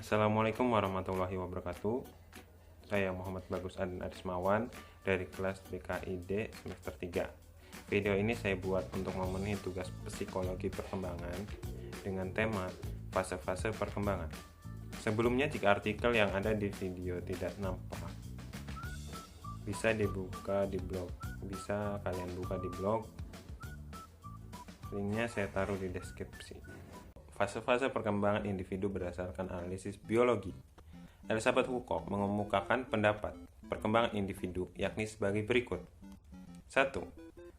Assalamualaikum warahmatullahi wabarakatuh. Saya Muhammad Bagus Adnan Arismawan dari kelas BKID semester 3. Video ini saya buat untuk memenuhi tugas psikologi perkembangan dengan tema fase-fase perkembangan. Sebelumnya, jika artikel yang ada di video tidak nampak, bisa dibuka di blog. Bisa kalian buka di blog. Linknya saya taruh di deskripsi. Fase-fase perkembangan individu berdasarkan analisis biologi. Elizabeth Woodcock mengemukakan pendapat perkembangan individu yakni sebagai berikut. 1.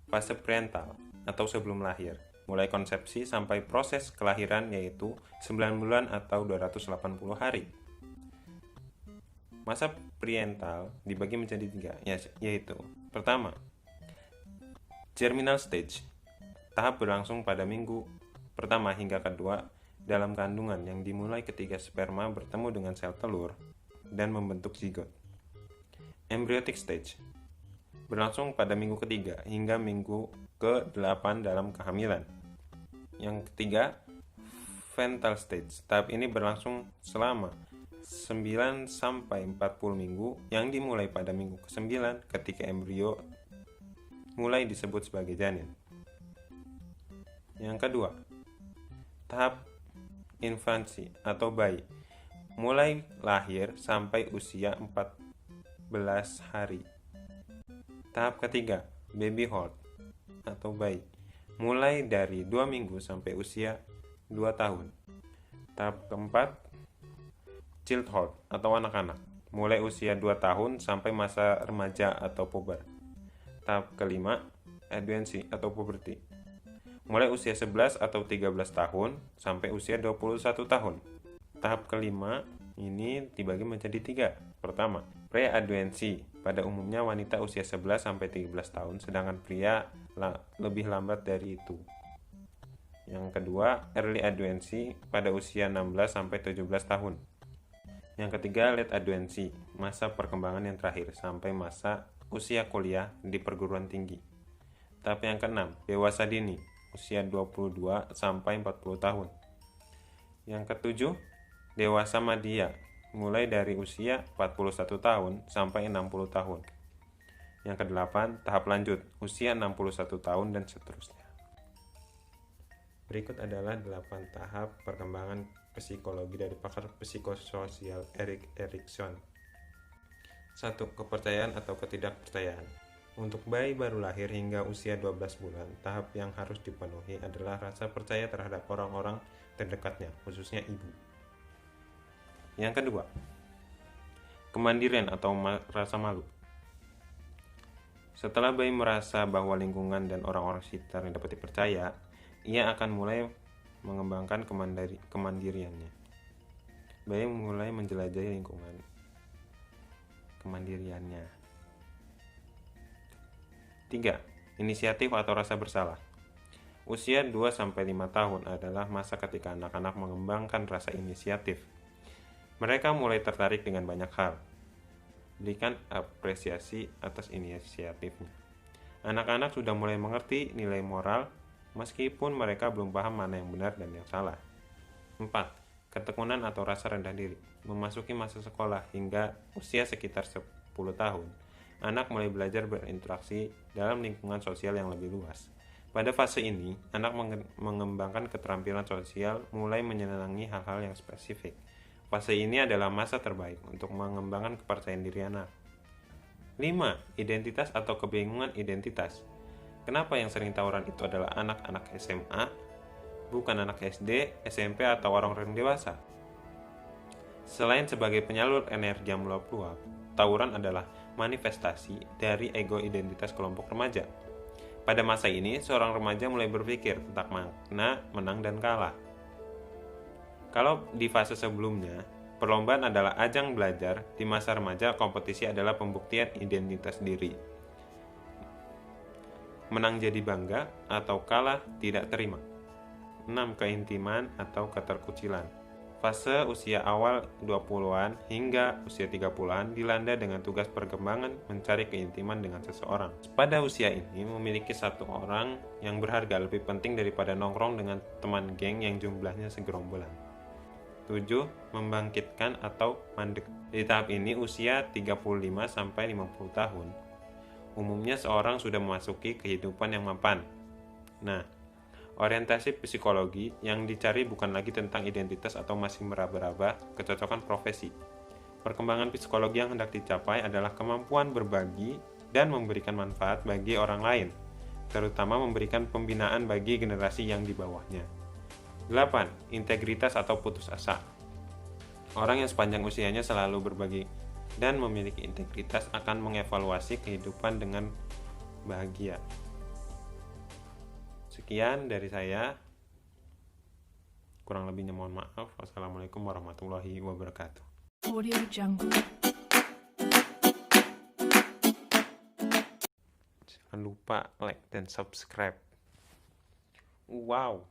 Fase prenatal atau sebelum lahir, mulai konsepsi sampai proses kelahiran yaitu 9 bulan atau 280 hari. Masa prenatal dibagi menjadi 3, yaitu pertama, germinal stage, tahap berlangsung pada minggu pertama hingga kedua dalam kandungan yang dimulai ketika sperma bertemu dengan sel telur dan membentuk zigot. Embryotic stage berlangsung pada minggu ketiga hingga minggu ke-8 dalam kehamilan. Yang ketiga, fetal stage. Tahap ini berlangsung selama 9 sampai 40 minggu yang dimulai pada minggu ke-9 ketika embrio mulai disebut sebagai janin. Yang kedua, tahap infansi atau bayi, mulai lahir sampai usia 14 hari. Tahap ketiga, babyhood atau bayi, mulai dari 2 minggu sampai usia 2 tahun. Tahap keempat, childhood atau anak-anak, mulai usia 2 tahun sampai masa remaja atau puber. Tahap kelima, adolescence atau puberty, mulai usia 11 atau 13 tahun sampai usia 21 tahun. Tahap kelima ini dibagi menjadi 3. Pertama, pre-adolescence, pada umumnya wanita usia 11 sampai 13 tahun, sedangkan pria lebih lambat dari itu. Yang kedua, early adolescence, pada usia 16 sampai 17 tahun. Yang ketiga, late adolescence, masa perkembangan yang terakhir sampai masa usia kuliah di perguruan tinggi. Tahap yang keenam, dewasa dini, usia 22 sampai 40 tahun. Yang ketujuh, dewasa madya, mulai dari usia 41 tahun sampai 60 tahun. Yang kedelapan, tahap lanjut, usia 61 tahun dan seterusnya. Berikut adalah 8 tahap perkembangan psikologi dari pakar psikososial Erik Erikson. 1. Kepercayaan atau ketidakpercayaan. Untuk bayi baru lahir hingga usia 12 bulan, tahap yang harus dipenuhi adalah rasa percaya terhadap orang-orang terdekatnya, khususnya ibu. Yang kedua, kemandirian atau rasa malu. Setelah bayi merasa bahwa lingkungan dan orang-orang sekitar dapat dipercaya, ia akan mulai mengembangkan kemandiriannya. Bayi mulai menjelajahi lingkungan kemandiriannya. 3. Inisiatif atau rasa bersalah. Usia 2-5 tahun adalah masa ketika anak-anak mengembangkan rasa inisiatif. Mereka mulai tertarik dengan banyak hal. Berikan apresiasi atas inisiatifnya. Anak-anak sudah mulai mengerti nilai moral meskipun mereka belum paham mana yang benar dan yang salah. 4. Ketekunan atau rasa rendah diri. Memasuki masa sekolah hingga usia sekitar 10 tahun. Anak mulai belajar berinteraksi dalam lingkungan sosial yang lebih luas. Pada fase ini, anak mengembangkan keterampilan sosial, mulai menyenangi hal-hal yang spesifik. Fase ini adalah masa terbaik untuk mengembangkan kepercayaan diri anak. 5. Identitas atau kebingungan identitas. Kenapa yang sering tawuran itu adalah anak-anak SMA, bukan anak SD, SMP, atau orang-orang dewasa? Selain sebagai penyalur energi yang meluap-luap, tawuran adalah manifestasi dari ego identitas kelompok remaja. Pada masa ini, seorang remaja mulai berpikir tentang makna menang dan kalah. Kalau di fase sebelumnya, perlombaan adalah ajang belajar, di masa remaja kompetisi adalah pembuktian identitas diri. Menang jadi bangga atau kalah tidak terima. 6. Keintiman atau keterkucilan. Fase usia awal 20-an hingga usia 30-an dilanda dengan tugas perkembangan mencari keintiman dengan seseorang. Pada usia ini, memiliki satu orang yang berharga lebih penting daripada nongkrong dengan teman geng yang jumlahnya segerombolan. 7. Membangkitkan atau mandek. Di tahap ini usia 35-50 tahun. Umumnya seorang sudah memasuki kehidupan yang mapan. Nah, orientasi psikologi yang dicari bukan lagi tentang identitas atau masih meraba-raba kecocokan profesi. Perkembangan psikologi yang hendak dicapai adalah kemampuan berbagi dan memberikan manfaat bagi orang lain, terutama memberikan pembinaan bagi generasi yang di bawahnya. 8. Integritas atau putus asa. Orang yang sepanjang usianya selalu berbagi dan memiliki integritas akan mengevaluasi kehidupan dengan bahagia. Sekian dari saya. Kurang lebihnya mohon maaf. Wassalamualaikum warahmatullahi wabarakatuh. Audio Jungle. Jangan lupa like dan subscribe. Wow.